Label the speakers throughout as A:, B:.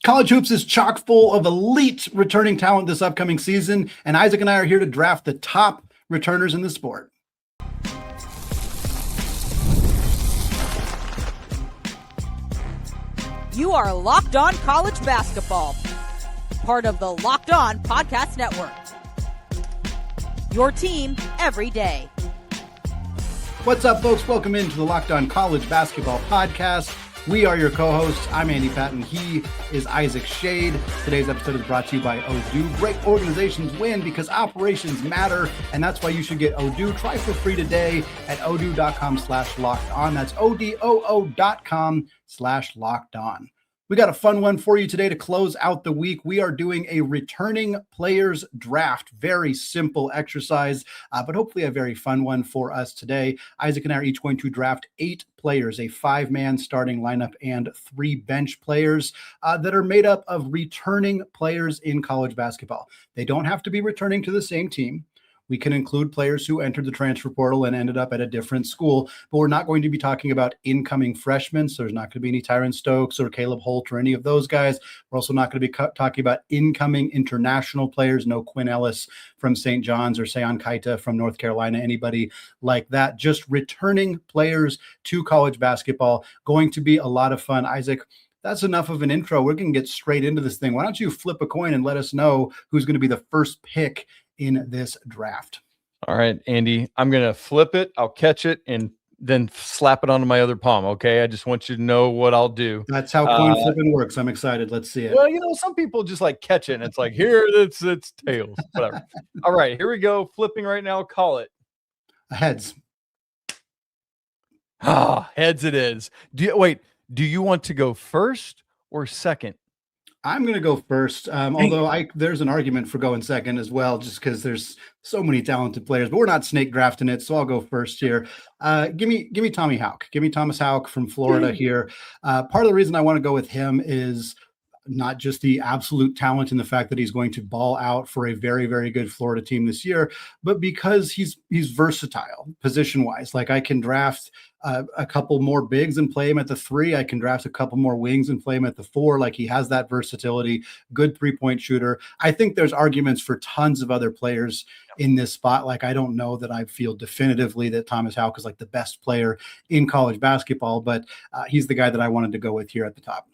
A: College hoops is chock full of elite returning talent this upcoming season, and Isaac and I are here to draft the top returners in the sport.
B: You are Locked On College Basketball, part of the Locked On Podcast Network. Your team every day.
A: What's up, folks? Welcome into the Locked On College Basketball Podcast. We are your co-hosts. I'm Andy Patton. He is Isaac Schade. Today's episode is brought to you by Odoo. Great organizations win because operations matter, and that's why you should get Odoo. Try for free today at odoo.com/lockedon. That's odoo.com/lockedon. We got a fun one for you today to close out the week. We are doing a returning players draft. Very simple exercise, but hopefully a very fun one for us today. Isaac and I are each going to draft 8 players, a 5-man starting lineup and 3 bench players that are made up of returning players in college basketball. They don't have to be returning to the same team. We can include players who entered the transfer portal and ended up at a different school, but we're not going to be talking about incoming freshmen. So there's not going to be any Tyron Stokes or Caleb Holt or any of those guys. We're also not going to be talking about incoming international players. No Quinn Ellis from St. John's or Seyon Kaita from North Carolina, anybody like that. Just returning players to college basketball. Going to be a lot of fun. Isaac, that's enough of an intro. We're going to get straight into this thing. Why don't you flip a coin and let us know who's going to be the first pick in this draft?
C: All right, Andy, I'm going to flip it. I'll catch it and then slap it onto my other palm. Okay. I just want you to know what I'll do.
A: That's how coin flipping works. I'm excited. Let's see it.
C: Well, some people just like catch it and it's like, here, it's tails, whatever. All right, here we go. Flipping right now. Call it.
A: Heads.
C: Heads it is. Do you want to go first or second?
A: I'm going to go first, although there's an argument for going second as well, just because there's so many talented players. But we're not snake drafting it, so I'll go first here. Give me Tommy Haugh. Give me Thomas Haugh from Florida here. Part of the reason I want to go with him is not just the absolute talent and the fact that he's going to ball out for a very, very good Florida team this year, but because he's versatile position-wise. Like, I can draft a couple more bigs and play him at the 3. I can draft a couple more wings and play him at the 4. Like, he has that versatility, good 3-point shooter. I think there's arguments for tons of other players in this spot. Like, I don't know that I feel definitively that Thomas Haugh is like the best player in college basketball, but he's the guy that I wanted to go with here at the top.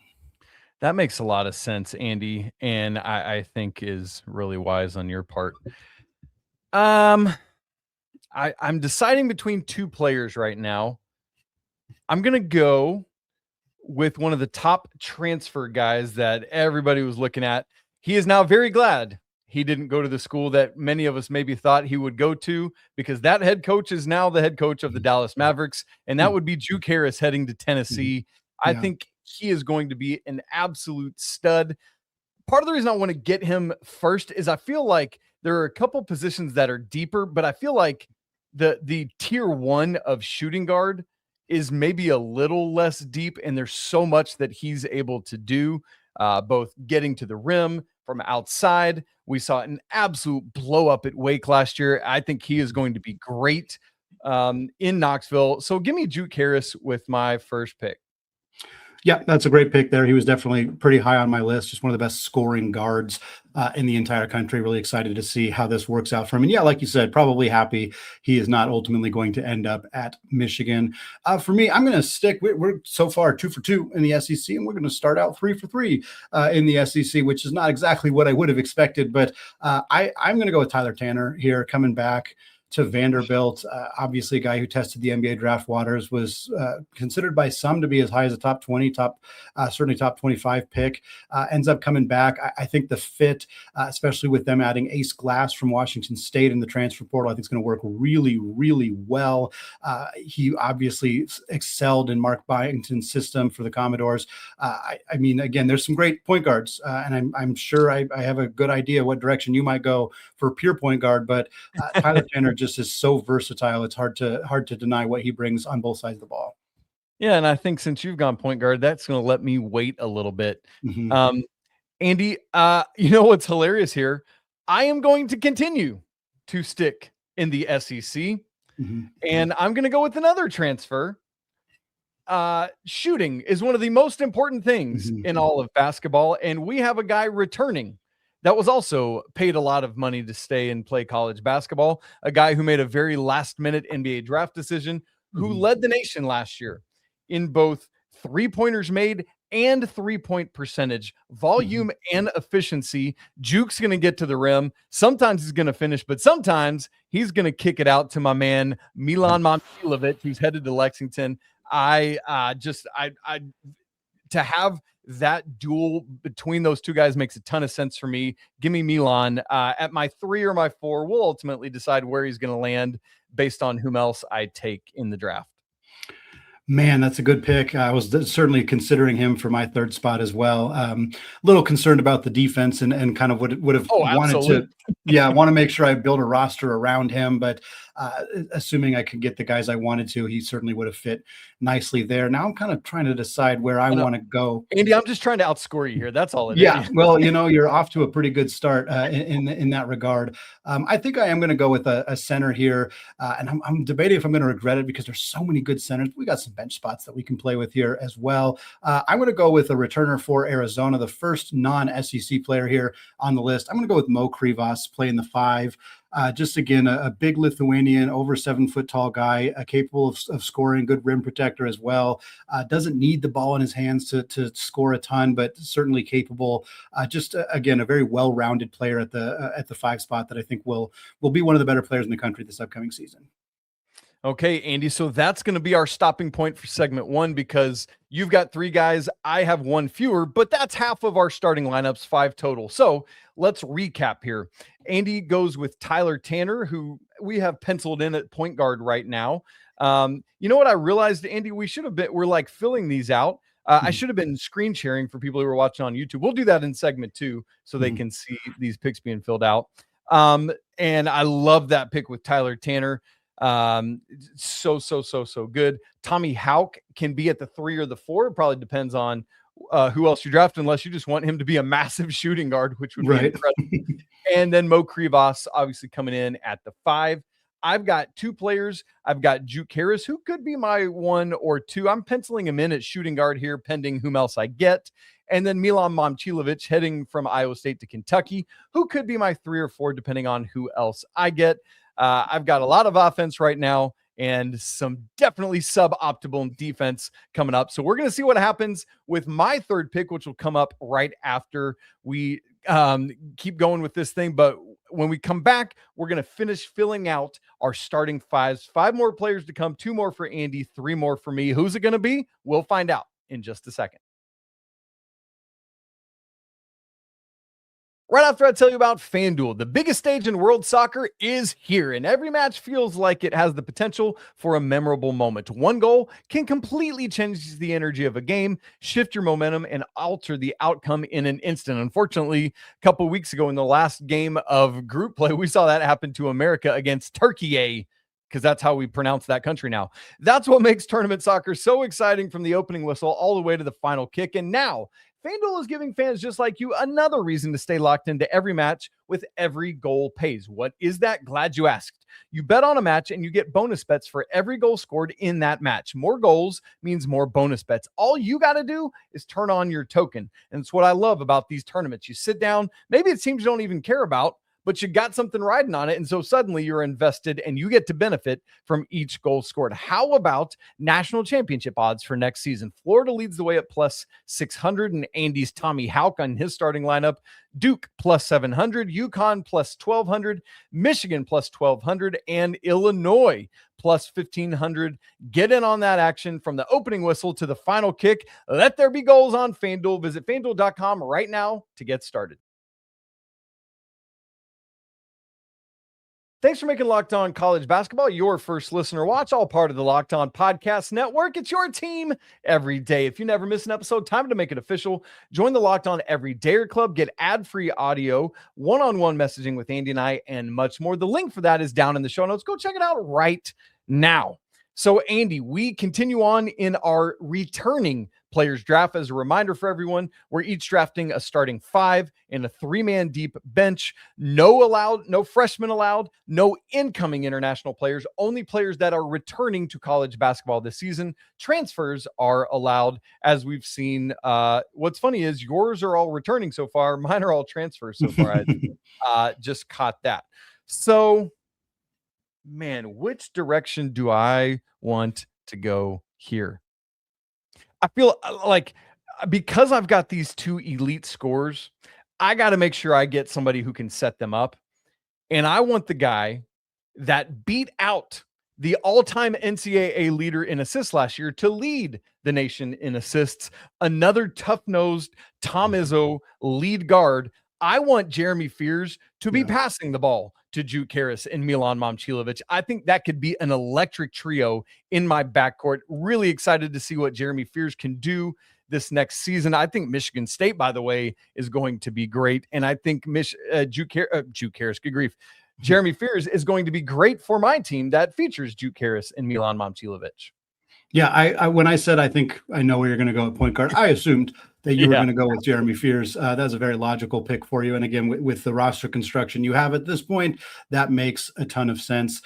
C: That makes a lot of sense, Andy, and I think is really wise on your part. I'm deciding between 2 players right now. I'm going to go with one of the top transfer guys that everybody was looking at. He is now very glad he didn't go to the school that many of us maybe thought he would go to, because that head coach is now the head coach of the Dallas Mavericks, and that would be Juke Harris heading to Tennessee. I think he is going to be an absolute stud. Part of the reason I want to get him first is I feel like there are a couple positions that are deeper, but I feel like the tier 1 of shooting guard is maybe a little less deep, and there's so much that he's able to do, both getting to the rim from outside. We saw an absolute blow up at Wake last year. I think he is going to be great in Knoxville. So give me Juke Harris with my first pick.
A: Yeah, that's a great pick there. He was definitely pretty high on my list. Just one of the best scoring guards in the entire country. Really excited to see how this works out for him. And yeah, like you said, probably happy he is not ultimately going to end up at Michigan. For me, I'm going to stick. We're so far 2 for 2 in the SEC, and we're going to start out 3 for 3 in the SEC, which is not exactly what I would have expected. But I'm going to go with Tyler Tanner here, coming back to Vanderbilt. Obviously a guy who tested the NBA draft waters, was considered by some to be as high as a top 20, certainly top 25 pick, ends up coming back. I think the fit, especially with them adding Ace Glass from Washington State in the transfer portal, I think it's going to work really, really well. He obviously excelled in Mark Byington's system for the Commodores. I mean, again, there's some great point guards, and I'm sure I have a good idea what direction you might go for pure point guard, but Tyler Tanner just is so versatile. It's hard to deny what he brings on both sides of the ball.
C: Yeah, and I think since you've gone point guard, that's going to let me wait a little bit. Andy, you know what's hilarious here? I am going to continue to stick in the SEC, and I'm going to go with another transfer. shooting is one of the most important things in all of basketball, and we have a guy returning that was also paid a lot of money to stay and play college basketball, a guy who made a very last-minute NBA draft decision, who led the nation last year in both three-pointers made and three-point percentage, volume and efficiency. Juke's going to get to the rim. Sometimes he's going to finish, but sometimes he's going to kick it out to my man, Milan Momcilovic, who's headed to Lexington. To have that duel between those two guys makes a ton of sense for me. Give me Milan at my 3 or my 4. We'll ultimately decide where he's going to land based on whom else I take in the draft.
A: Man, that's a good pick. I was certainly considering him for my 3rd spot as well. A little concerned about the defense and kind of would have wanted to, want to make sure I build a roster around him. But assuming I could get the guys I wanted to, he certainly would have fit nicely there. Now I'm kind of trying to decide where I want to go.
C: Andy, I'm just trying to outscore you here. That's all it is.
A: Yeah, well, you're off to a pretty good start in that regard. I think I am going to go with a center here, and I'm debating if I'm going to regret it because there's so many good centers. We got some bench spots that we can play with here as well. I'm going to go with a returner for Arizona, the first non-SEC player here on the list. I'm going to go with Mo Krivas, playing the 5. Just again, a big Lithuanian, over 7 foot tall guy, capable of scoring, good rim protector as well. Doesn't need the ball in his hands to score a ton, but certainly capable. Again, a very well-rounded player at the 5 spot that I think will be one of the better players in the country this upcoming season.
C: Okay, Andy. So that's going to be our stopping point for segment 1 because you've got 3 guys. I have 1 fewer, but that's half of our starting lineups, 5 total. So let's recap here. Andy goes with Tyler Tanner, who we have penciled in at point guard right now. You know what I realized, Andy? We're like filling these out. I should have been screen sharing for people who are watching on YouTube. We'll do that in segment 2 so they can see these picks being filled out. And I love that pick with Tyler Tanner. So good. Tommy Haugh can be at the 3 or the 4. It probably depends on who else you draft, unless you just want him to be a massive shooting guard, which would be incredible. And then Mo Krivas obviously coming in at the 5. I've got 2 players. I've got Juke Harris, who could be my 1 or 2. I'm penciling him in at shooting guard here, pending whom else I get. And then Milan Momcilovic heading from Iowa State to Kentucky, who could be my 3 or 4, depending on who else I get. I've got a lot of offense right now and some definitely suboptimal defense coming up. So we're going to see what happens with my 3rd pick, which will come up right after we keep going with this thing. But when we come back, we're going to finish filling out our starting 5s. 5 more players to come, 2 more for Andy, 3 more for me. Who's it going to be? We'll find out in just a second. Right after I tell you about FanDuel, the biggest stage in world soccer is here, and every match feels like it has the potential for a memorable moment. One goal can completely change the energy of a game, shift your momentum, and alter the outcome in an instant. Unfortunately, a couple weeks ago in the last game of group play, we saw that happen to America against Turkey, because that's how we pronounce that country now. That's what makes tournament soccer so exciting, from the opening whistle all the way to the final kick. And now, FanDuel is giving fans just like you another reason to stay locked into every match with every goal pays. What is that? Glad you asked. You bet on a match and you get bonus bets for every goal scored in that match. More goals means more bonus bets. All you got to do is turn on your token. And it's what I love about these tournaments. You sit down, maybe it's teams you don't even care about, but you got something riding on it. And so suddenly you're invested and you get to benefit from each goal scored. How about national championship odds for next season? Florida leads the way at plus 600, and Andy's Tommy Haugh on his starting lineup. Duke plus 700, UConn plus 1200, Michigan plus 1200, and Illinois plus 1500. Get in on that action from the opening whistle to the final kick. Let there be goals on FanDuel. Visit FanDuel.com right now to get started. Thanks for making Locked On College Basketball your first listener watch, all part of the Locked On Podcast Network. It's your team every day. If you never miss an episode, time to make it official. Join the Locked On Everydayer Club, get ad-free audio, one-on-one messaging with Andy and I, and much more. The link for that is down in the show notes. Go check it out right now. So, Andy, we continue on in our returning players draft. As a reminder for everyone, we're each drafting a starting 5 and a 3-man deep bench. No freshmen allowed, no incoming international players, only players that are returning to college basketball this season. Transfers are allowed, as we've seen. What's funny is yours are all returning so far. Mine are all transfers so far. I just caught that. So, man, which direction do I want to go here? I feel like because I've got these 2 elite scorers, I got to make sure I get somebody who can set them up. And I want the guy that beat out the all-time NCAA leader in assists last year to lead the nation in assists. Another tough-nosed Tom Izzo lead guard. I want Jeremy Fears to be passing the ball to Juke Harris and Milan Momcilovic. I think that could be an electric trio in my backcourt. Really excited to see what Jeremy Fears can do this next season. I think Michigan State, by the way, is going to be great. And I think Juke Harris, good grief, Jeremy Fears is going to be great for my team that features Juke Harris and Milan Momcilovic.
A: Yeah, I when I said I think I know where you're going to go at point guard, I assumed that you were going to go with Jeremy Fears. That's a very logical pick for you. And again, with the roster construction you have at this point, that makes a ton of sense.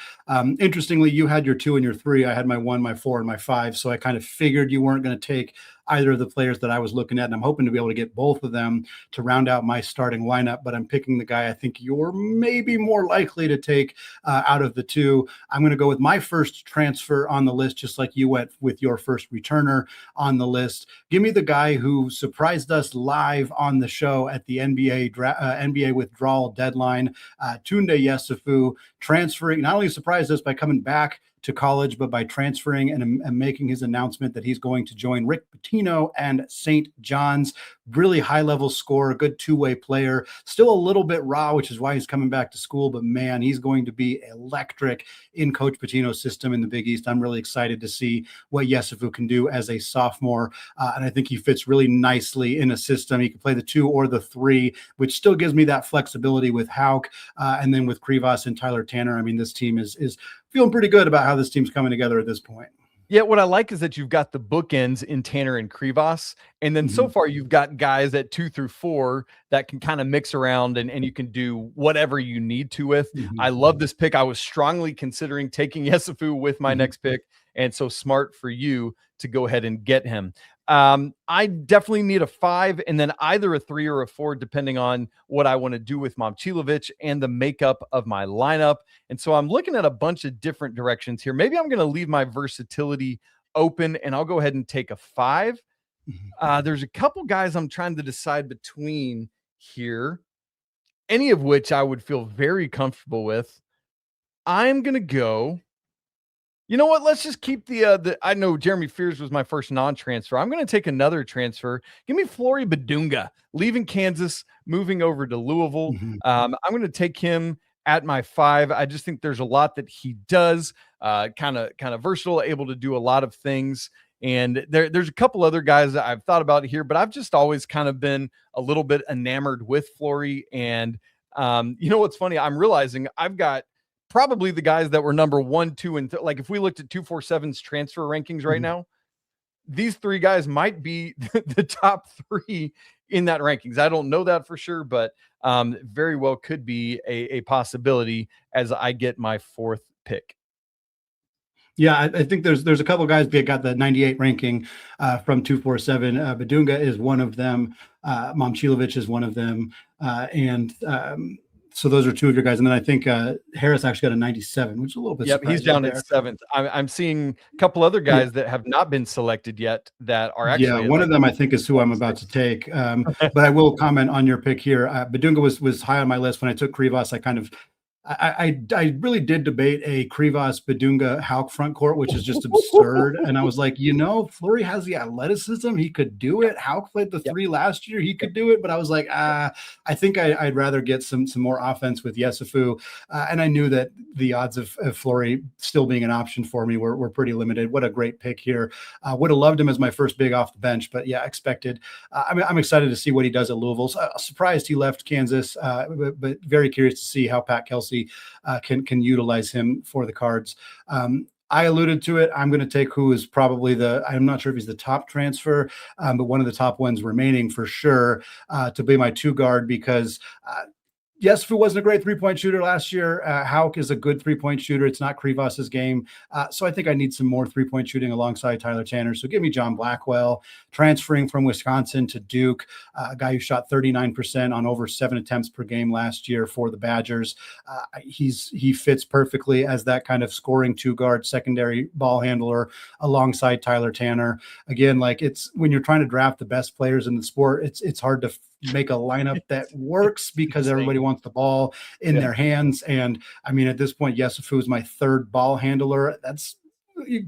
A: Interestingly, you had your 2 and your 3. I had my 1, my 4, and my 5. So I kind of figured you weren't going to take either of the players that I was looking at. And I'm hoping to be able to get both of them to round out my starting lineup. But I'm picking the guy I think you're maybe more likely to take out of the 2. I'm going to go with my first transfer on the list, just like you went with your first returner on the list. Give me the guy who surprised us live on the show at the NBA withdrawal deadline. Tunde Yesufu transferring, not only surprised us by coming back to college, but by transferring and making his announcement that he's going to join Rick Pitino and St. John's. Really high-level scorer, good two-way player, still a little bit raw, which is why he's coming back to school, but man, he's going to be electric in Coach Pitino's system in the Big East. I'm really excited to see what Yesufu can do as a sophomore, and I think he fits really nicely in a system. He can play the 2 or the 3, which still gives me that flexibility with Haugh, and then with Krivas and Tyler Tanner. I mean, this team is feeling pretty good about how this team's coming together at this point.
C: Yeah, what I like is that you've got the bookends in Tanner and Krivas, and then so far you've got guys at 2 through 4 that can kind of mix around and you can do whatever you need to with. I love this pick. I was strongly considering taking Yesufu with my next pick, and so smart for you to go ahead and get him. I definitely need a 5 and then either a 3 or a 4, depending on what I want to do with Momcilovic and the makeup of my lineup. And so I'm looking at a bunch of different directions here. Maybe I'm going to leave my versatility open and I'll go ahead and take a 5. There's a couple guys I'm trying to decide between here, any of which I would feel very comfortable with. I'm going to go. You know what? Let's just keep the I know Jeremy Fears was my first non-transfer. I'm going to take another transfer. Give me Flory Bidunga, leaving Kansas, moving over to Louisville. I'm going to take him at my 5. I just think there's a lot that he does, kind of versatile, able to do a lot of things. And there's a couple other guys that I've thought about here, but I've just always kind of been a little bit enamored with Flory. And you know what's funny? I'm realizing I've got probably the guys that were number 1, 2, and like if we looked at 247's transfer rankings right now, these 3 guys might be the top 3 in that rankings. I don't know that for sure, but very well could be a possibility as I get my 4th pick.
A: Yeah, I think there's a couple of guys that got the 98 ranking from 247. Bidunga is one of them. Momcilovic is one of them. So those are 2 of your guys. And then I think Harris actually got a 97, which is a little bit surprising.
C: He's down at 7th. I'm seeing a couple other guys that have not been selected yet that are actually.
A: Yeah, one of them I think is who I'm about to take. But I will comment on your pick here. Bidunga was high on my list. When I took Krivas, I really did debate a Krivas Bidunga Haugh front court, which is just absurd. And I was like, Flory has the athleticism. He could do it. Haugh played the 3 last year. He could do it. But I was like, I think I'd rather get some more offense with Yesufu. And I knew that the odds of Flory still being an option for me were pretty limited. What a great pick here. Would have loved him as my first big off the bench, but yeah, expected. I'm excited to see what he does at Louisville. Surprised he left Kansas, but very curious to see how Pat Kelsey can utilize him for the Cards. I alluded to it. I'm going to take who is probably I'm not sure if he's the top transfer, but one of the top ones remaining for sure to be my 2 guard because yes, Fu wasn't a great three-point shooter last year. Haugh is a good three-point shooter. It's not Krivas's game. So I think I need some more three-point shooting alongside Tyler Tanner. So give me John Blackwell, transferring from Wisconsin to Duke, a guy who shot 39% on over 7 attempts per game last year for the Badgers. He fits perfectly as that kind of scoring 2-guard secondary ball handler alongside Tyler Tanner. Again, like it's when you're trying to draft the best players in the sport, it's hard to make a lineup that works because everybody wants the ball in their hands. And I mean, at this point, Yesufu is my 3rd ball handler. That's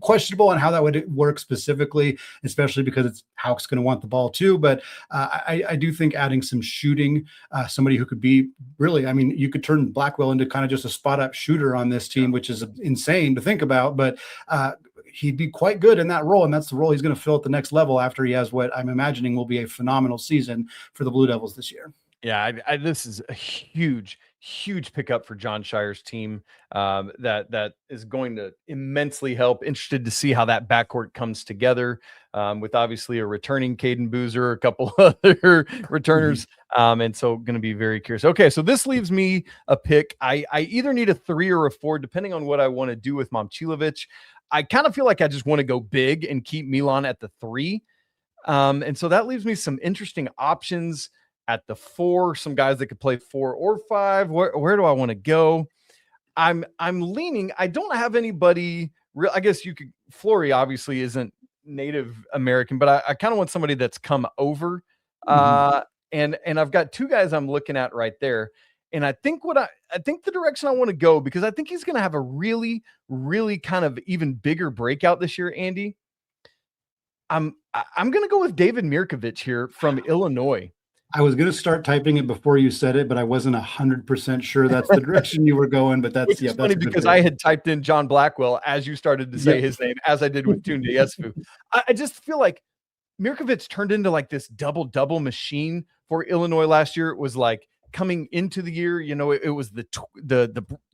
A: questionable on how that would work specifically, especially because Hauck's going to want the ball too. But I do think adding some shooting, somebody who could be really, I mean, you could turn Blackwell into kind of just a spot up shooter on this team, which is insane to think about, but he'd be quite good in that role. And that's the role he's going to fill at the next level after he has what I'm imagining will be a phenomenal season for the Blue Devils this year.
C: Yeah, this is a huge pickup for John Shire's team that is going to immensely help. Interested to see how that backcourt comes together with obviously a returning Caden Boozer, a couple other returners. And so going to be very curious. Okay, so this leaves me a pick. I either need a 3 or a 4, depending on what I want to do with Momcilovic. I kind of feel like I just want to go big and keep Milan at the 3. And so that leaves me some interesting options at the 4, some guys that could play 4 or 5. Where do I want to go? I'm leaning. I don't have anybody real. I guess you could. Flory obviously isn't Native American, but I kind of want somebody that's come over. And I've got 2 guys I'm looking at right there. And I think I think the direction I want to go, because I think he's going to have a really, really kind of even bigger breakout this year, Andy. I'm going to go with David Mirkovic here from Illinois.
A: I was going to start typing it before you said it, but I wasn't 100% sure that's the direction you were going. But that's
C: funny because I had typed in John Blackwell as you started to say his name, as I did with Tunde Yesufu. I just feel like Mirkovic turned into like this double machine for Illinois last year. It was like coming into the year, you know, it was the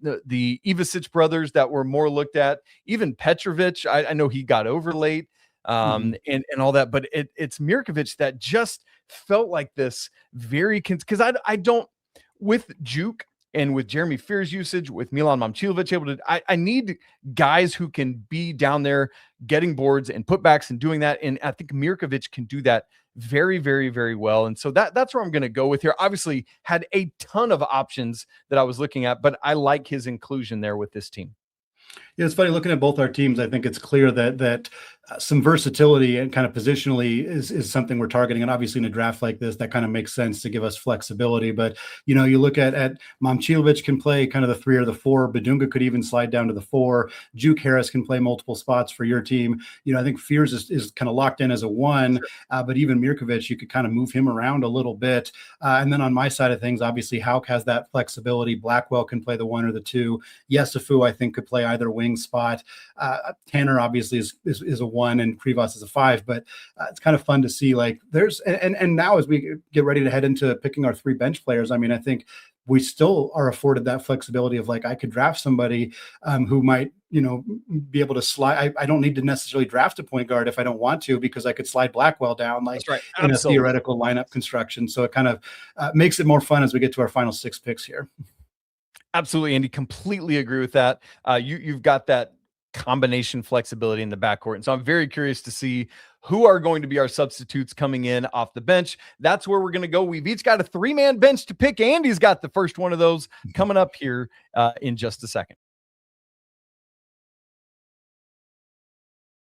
C: Ivasic brothers that were more looked at. Even Petrovic, I know he got over late. And all that, but it's Mirkovic that just felt like this very because I don't with Juke and with Jeremy Fear's usage, with Milan Momcilovic able to, I need guys who can be down there getting boards and putbacks and doing that, and I think Mirkovic can do that very, very, very well. And so that's where I'm going to go with here. Obviously had a ton of options that I was looking at, but I like his inclusion there with this team.
A: Yeah, it's funny looking at both our teams. I think it's clear that some versatility and kind of positionally is something we're targeting. And obviously in a draft like this, that kind of makes sense to give us flexibility. But, you know, you look at Momcilovic can play kind of the 3 or the 4. Bidunga could even slide down to the 4. Juke Harris can play multiple spots for your team. You know, I think Fears is kind of locked in as a 1, but even Mirkovic, you could kind of move him around a little bit. And then on my side of things, obviously Haugh has that flexibility. Blackwell can play the 1 or the 2. Yesufu, I think, could play either wing spot. Tanner obviously is a 1 and Krivas is a 5, but it's kind of fun to see like there's and now as we get ready to head into picking our 3 bench players, I mean, I think we still are afforded that flexibility of like I could draft somebody who might, you know, be able to slide. I don't need to necessarily draft a point guard if I don't want to, because I could slide Blackwell down like in a theoretical lineup construction. So it kind of makes it more fun as we get to our final 6 picks here.
C: Absolutely, Andy. Completely agree with that. You've got that combination flexibility in the backcourt. And so I'm very curious to see who are going to be our substitutes coming in off the bench. That's where we're going to go. We've each got a 3-man bench to pick. Andy's got the first one of those coming up here in just a second.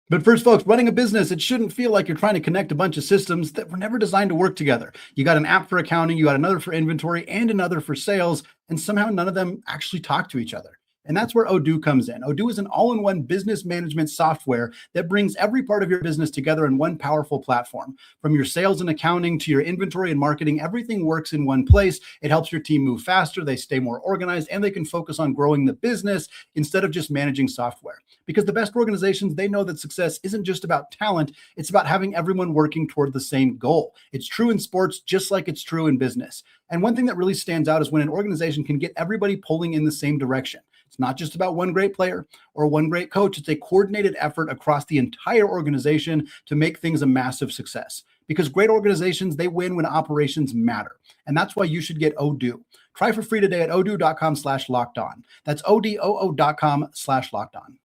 A: But first, folks, running a business, it shouldn't feel like you're trying to connect a bunch of systems that were never designed to work together. You got an app for accounting, you got another for inventory, and another for sales, and somehow none of them actually talk to each other. And that's where Odoo comes in. Odoo is an all-in-one business management software that brings every part of your business together in one powerful platform. From your sales and accounting to your inventory and marketing, everything works in one place. It helps your team move faster, they stay more organized, and they can focus on growing the business instead of just managing software. Because the best organizations, they know that success isn't just about talent, it's about having everyone working toward the same goal. It's true in sports, just like it's true in business. And one thing that really stands out is when an organization can get everybody pulling in the same direction. It's not just about one great player or one great coach. It's a coordinated effort across the entire organization to make things a massive success. Because great organizations, they win when operations matter. And that's why you should get Odoo. Try for free today at odoo.com/lockedon. That's odoo.com/lockedon.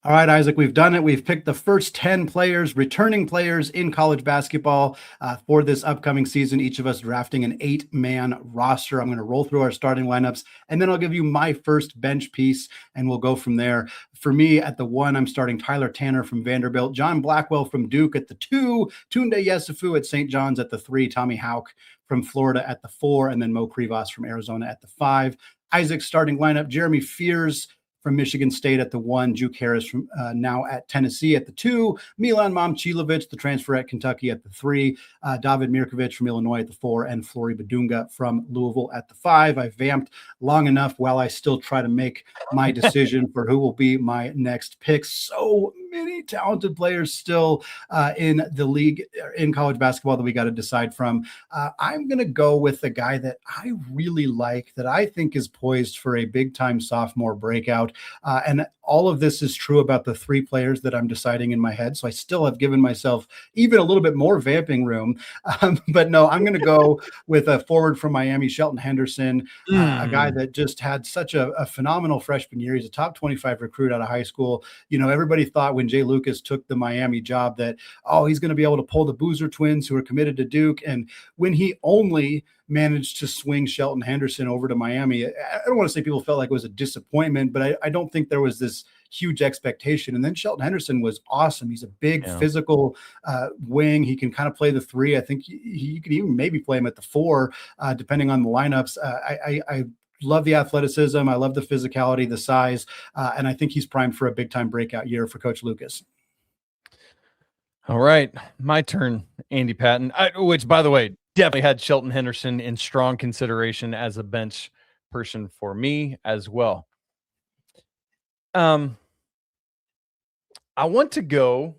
A: All right, Isaac, we've done it. We've picked the first 10 players, returning players in college basketball for this upcoming season, each of us drafting an 8-man roster. I'm going to roll through our starting lineups, and then I'll give you my first bench piece, and we'll go from there. For me, at the 1, I'm starting Tyler Tanner from Vanderbilt, John Blackwell from Duke at the 2, Tunde Yesufu at St. John's at the 3, Tommy Haugh from Florida at the 4, and then Mo Krivas from Arizona at the 5. Isaac's starting lineup, Jeremy Fears from Michigan State at the 1, Juke Harris from now at Tennessee at the 2, Milan Momcilovic, the transfer at Kentucky at the 3, David Mirkovic from Illinois at the 4, and Flory Bidunga from Louisville at the 5. I vamped long enough while I still try to make my decision for who will be my next pick. So many talented players still in the league, in college basketball, that we got to decide from. I'm going to go with the guy that I really like, that I think is poised for a big-time sophomore breakout. And all of this is true about the 3 players that I'm deciding in my head. So I still have given myself even a little bit more vamping room. But no, I'm going to go with a forward from Miami, Shelton Henderson, a guy that just had such a phenomenal freshman year. He's a top 25 recruit out of high school. You know, everybody thought when Jay Lucas took the Miami job that, oh, he's going to be able to pull the Boozer twins who are committed to Duke. And when he only managed to swing Shelton Henderson over to Miami, I don't want to say people felt like it was a disappointment, but I don't think there was this huge expectation. And then Shelton Henderson was awesome. He's a big physical wing. He can kind of play the 3. I think he could even maybe play him at the 4, depending on the lineups. I love the athleticism. I love the physicality, the size, and I think he's primed for a big-time breakout year for Coach Lucas.
C: All right, my turn, Andy Patton, which, by the way, definitely had Shelton Henderson in strong consideration as a bench person for me as well. I want to go.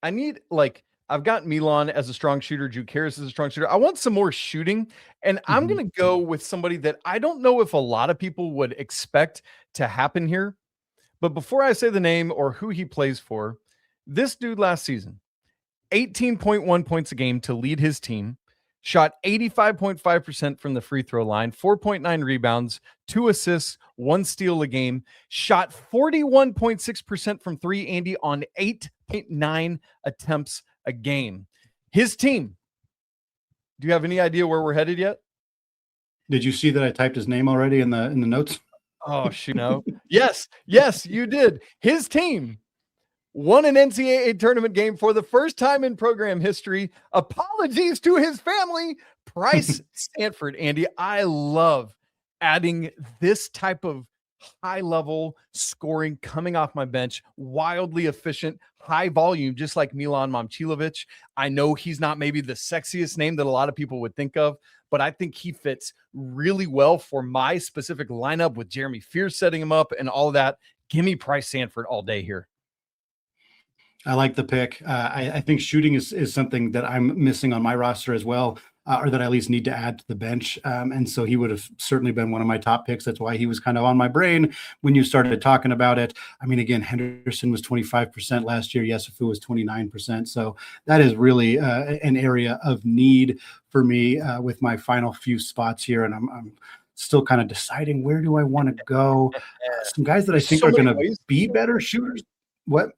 C: I've got Milan as a strong shooter. Juke Harris is a strong shooter. I want some more shooting, and I'm going to go with somebody that I don't know if a lot of people would expect to happen here. But before I say the name or who he plays for, this dude last season, 18.1 points a game to lead his team, shot 85.5% from the free throw line, 4.9 rebounds, 2 assists, 1 steal a game, shot 41.6% from 3, Andy, on 8.9 attempts a game. His team, do you have any idea where we're headed yet?
A: Did you see that I typed his name already in the notes?
C: Oh, shoot, no. Yes, you did. His team won an NCAA tournament game for the first time in program history. Apologies to his family. Price Stanford, Andy. I love adding this type of high-level scoring coming off my bench, wildly efficient, high volume, just like Milan Momcilovic. I know he's not maybe the sexiest name that a lot of people would think of, but I think he fits really well for my specific lineup with Jeremy Fears setting him up and all of that. Give me Price Stanford all day here.
A: I like the pick. I think shooting is something that I'm missing on my roster as well, or that I at least need to add to the bench. And so he would have certainly been one of my top picks. That's why he was kind of on my brain when you started talking about it. I mean, again, Henderson was 25% last year. Yesufu was 29%. So that is really an area of need for me with my final few spots here. And I'm still kind of deciding, where do I want to go? Some guys that I think are going to be better shooters. What?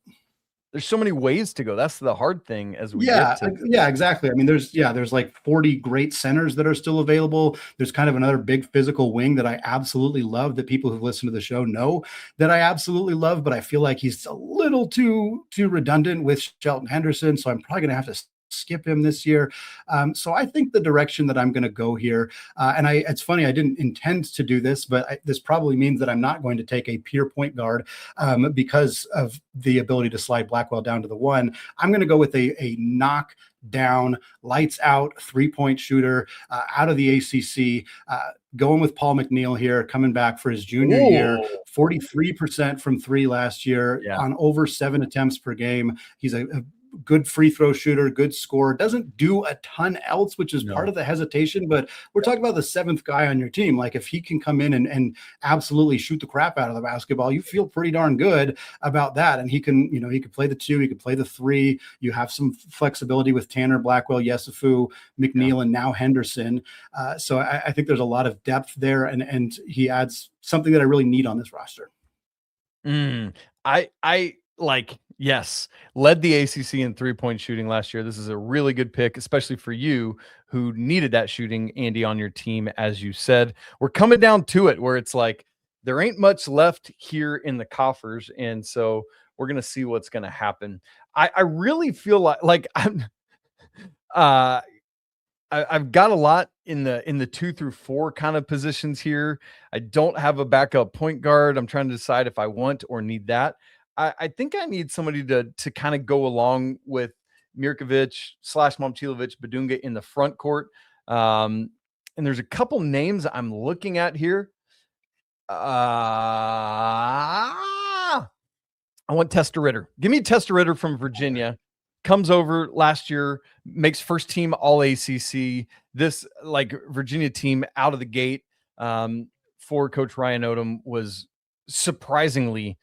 C: There's so many ways to go. That's the hard thing as we get to.
A: Yeah, exactly. I mean, there's like 40 great centers that are still available. There's kind of another big physical wing that I absolutely love, that people who've listened to the show know that I absolutely love, but I feel like he's a little too redundant with Shelton Henderson. So I'm probably going to have to skip him this year. So I think the direction that I'm going to go here, and it's funny, I didn't intend to do this, but this probably means that I'm not going to take a pure point guard because of the ability to slide Blackwell down to the 1. I'm going to go with a knock down, lights out 3-point shooter out of the ACC. Going with Paul McNeil here, coming back for his junior year, 43% from 3 last year on over 7 attempts per game. He's a good free throw shooter, good scorer, doesn't do a ton else, which is part of the hesitation. But we're talking about the seventh guy on your team. Like if he can come in and absolutely shoot the crap out of the basketball, you feel pretty darn good about that. And he can, he could play the two, he could play the three. You have some flexibility with Tanner, Blackwell, Yesufu, McNeil, and now Henderson. So I think there's a lot of depth there, and he adds something that I really need on this roster.
C: Yes, led the ACC in 3-point shooting last year. This is a really good pick, especially for you who needed that shooting, Andy, on your team. As you said, we're coming down to it where it's like there ain't much left here in the coffers, and so we're gonna see what's gonna happen. I really feel like I've got a lot in the 2 through 4 kind of positions here. I don't have a backup point guard. I'm trying to decide if I want or need that. I think I need somebody to kind of go along with Mirkovic / Momcilovic, Bidunga in the front court. And there's a couple names I'm looking at here. I want Testa Ritter. Give me Testa Ritter from Virginia. Comes over last year, makes first team all ACC. This Virginia team out of the gate for Coach Ryan Odom was surprisingly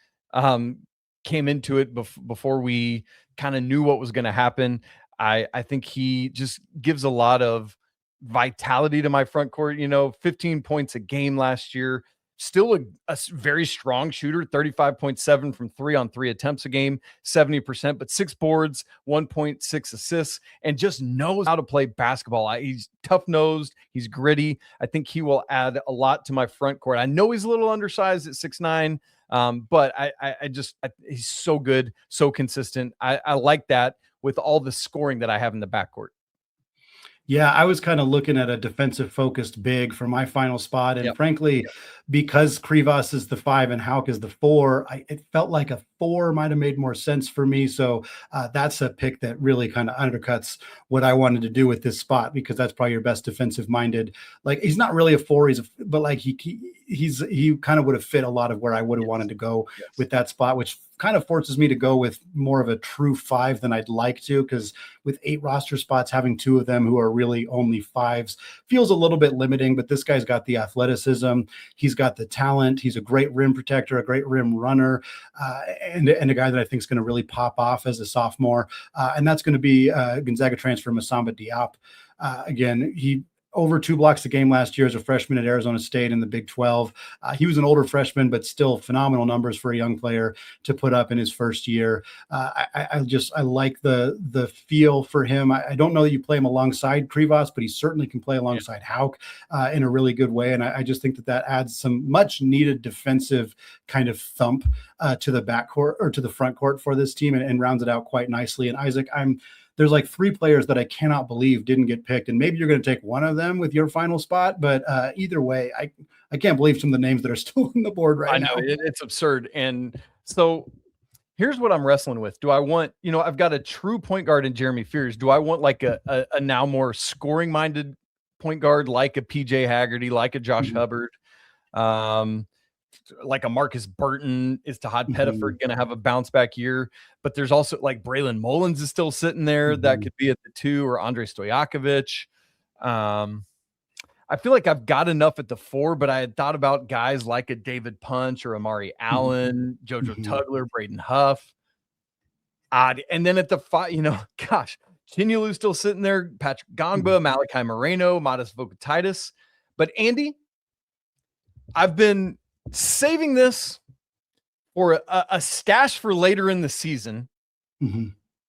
C: came into it before we kind of knew what was going to happen. I think he just gives a lot of vitality to my front court. 15 points a game last year. Still a very strong shooter, 35.7 from 3-on-3 attempts a game, 70%, but 6 boards, 1.6 assists, and just knows how to play basketball. He's tough-nosed. He's gritty. I think he will add a lot to my front court. I know he's a little undersized at 6'9", but he's so good, so consistent. I like that with all the scoring that I have in the backcourt.
A: Yeah, I was kind of looking at a defensive-focused big for my final spot. And frankly, because Krivas is the 5 and Haugh is the 4, it felt like a 4 might have made more sense for me. So that's a pick that really kind of undercuts what I wanted to do with this spot, because that's probably your best defensive-minded. Like, he's not really a 4, but like he kind of would have fit a lot of where I would have wanted to go with that spot, which kind of forces me to go with more of a true 5 than I'd like to, because with 8 roster spots, having 2 of them who are really only 5s feels a little bit limiting. But this guy's got the athleticism, he's got the talent, he's a great rim protector, a great rim runner, and a guy that I think is going to really pop off as a sophomore. And that's going to be Gonzaga transfer Masamba Diop. Again, he over 2 blocks a game last year as a freshman at Arizona State in the Big 12. He was an older freshman, but still phenomenal numbers for a young player to put up in his first year. I like the feel for him. I don't know that you play him alongside Krivas, but he certainly can play alongside Haugh in a really good way. And I just think that adds some much needed defensive kind of thump to the backcourt or to the front court for this team, and rounds it out quite nicely. And Isaac, there's like 3 players that I cannot believe didn't get picked, and maybe you're going to take one of them with your final spot. But either way, I can't believe some of the names that are still on the board right now.
C: I know it's absurd. And so here's what I'm wrestling with. Do I want, I've got a true point guard in Jeremy Fears. Do I want like a now more scoring minded point guard, like a PJ Haggerty, like a Josh Hubbard, like a Marcus Burton? Is Tahad Pettiford going to have a bounce back year? But there's also like Braylon Mullins is still sitting there. That could be at the 2, or Andrei Stojakovic. I feel like I've got enough at the 4, but I had thought about guys like a David Punch or Amari Allen, Jojo Tugler, Braden Huff. And then at the 5, Chinyalu's still sitting there, Patrick Gongba, Malachi Moreno, Modest Vokatitis. But Andy, I've been saving this for a stash for later in the season,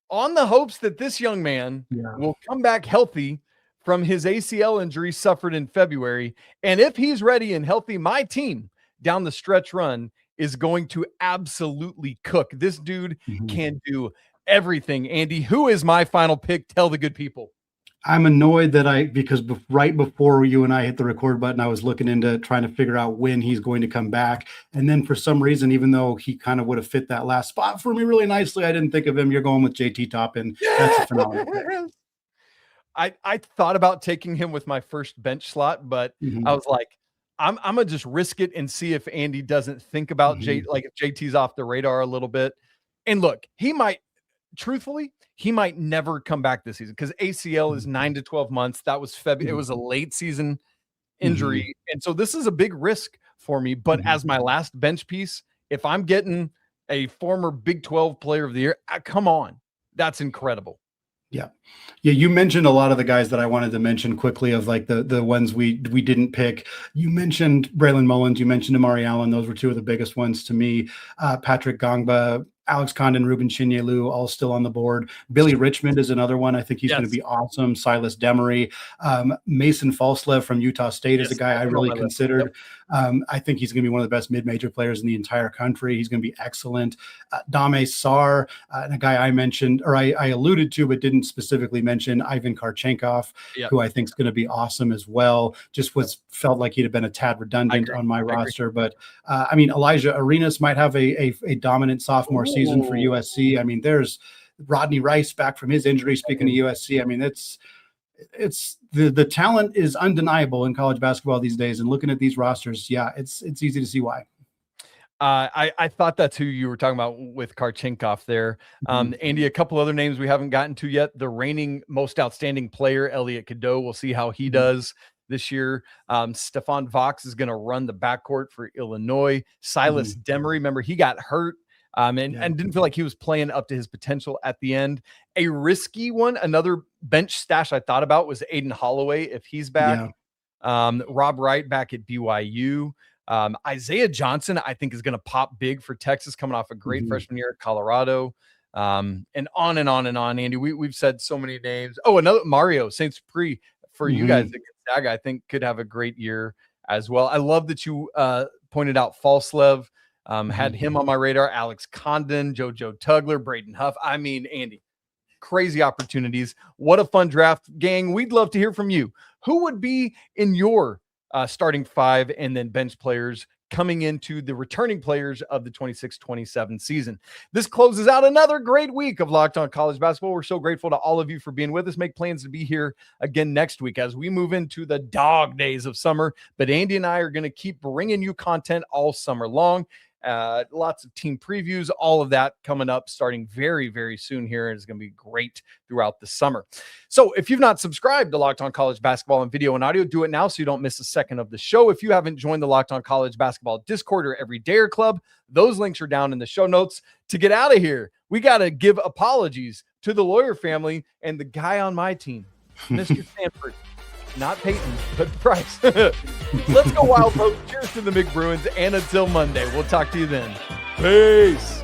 C: on the hopes that this young man will come back healthy from his ACL injury suffered in February. And if he's ready and healthy, my team down the stretch run is going to absolutely cook. This dude can do everything. Andy, who is my final pick? Tell the good people.
A: I'm annoyed that because right before you and I hit the record button, I was looking into trying to figure out when he's going to come back. And then for some reason, even though he kind of would have fit that last spot for me really nicely, I didn't think of him. You're going with JT Toppin. That's a phenomenal.
C: I thought about taking him with my first bench slot, but I was like, I'm gonna just risk it and see if Andy doesn't think about if JT's off the radar a little bit. And look, truthfully, he might never come back this season because ACL is 9 to 12 months. That was February. It was a late season injury. And so this is a big risk for me. But as my last bench piece, if I'm getting a former Big 12 player of the year, come on. That's incredible.
A: Yeah. You mentioned a lot of the guys that I wanted to mention quickly of like the ones we didn't pick. You mentioned Braylon Mullins, you mentioned Amari Allen. Those were two of the biggest ones to me. Patrick Gongba, Alex Condon, Ruben Chinyelu, all still on the board. Billy Richmond is another one. I think he's going to be awesome. Silas Demery. Mason Falslev from Utah State is a guy I really considered. I think he's going to be one of the best mid-major players in the entire country. He's going to be excellent. Dame Sarr, and a guy I mentioned, or I alluded to, but didn't specifically mention, Ivan Karchenkov, who I think is going to be awesome as well. Just felt like he'd have been a tad redundant on my roster. But I mean, Elijah Arenas might have a dominant sophomore season for USC. I mean, there's Rodney Rice back from his injury. Speaking of USC, I mean, it's the talent is undeniable in college basketball these days. And looking at these rosters, it's easy to see why.
C: I thought that's who you were talking about with Karchenkov there. Andy, a couple other names we haven't gotten to yet. The reigning most outstanding player, Elliot Cadeau. We'll see how he does this year. Stephon Vox is going to run the backcourt for Illinois. Silas Demery, remember, he got hurt and didn't feel like he was playing up to his potential at the end. A risky one, another bench stash I thought about was Aiden Holloway if he's back. Rob Wright back at BYU. Isaiah Johnson, I think, is going to pop big for Texas, coming off a great freshman year at Colorado. And on and on and on, Andy. We've said so many names. Oh, another Mario St. Cyprien for you guys at Gonzaga, I think could have a great year as well. I love that you pointed out Falslev. Had him on my radar. Alex Condon, JoJo Tugler, Braden Huff. I mean, Andy, crazy opportunities. What a fun draft, gang. We'd love to hear from you. Who would be in your starting five and then bench players coming into the returning players of the 26-27 season? This closes out another great week of Locked On College Basketball. We're so grateful to all of you for being with us. Make plans to be here again next week as we move into the dog days of summer. But Andy and I are going to keep bringing you content all summer long. Lots of team previews, all of that coming up starting very, very soon here. And it's going to be great throughout the summer. So if you've not subscribed to Locked On College Basketball in video and audio, do it now so you don't miss a second of the show. If you haven't joined the Locked On College Basketball Discord or Everydayer Club, those links are down in the show notes. To get out of here, we got to give apologies to the Lawyer family and the guy on my team, Mr. Stanford. Not Peyton, but Price. Let's go Wild Hope. Cheers to the McBruins. And until Monday, we'll talk to you then. Peace.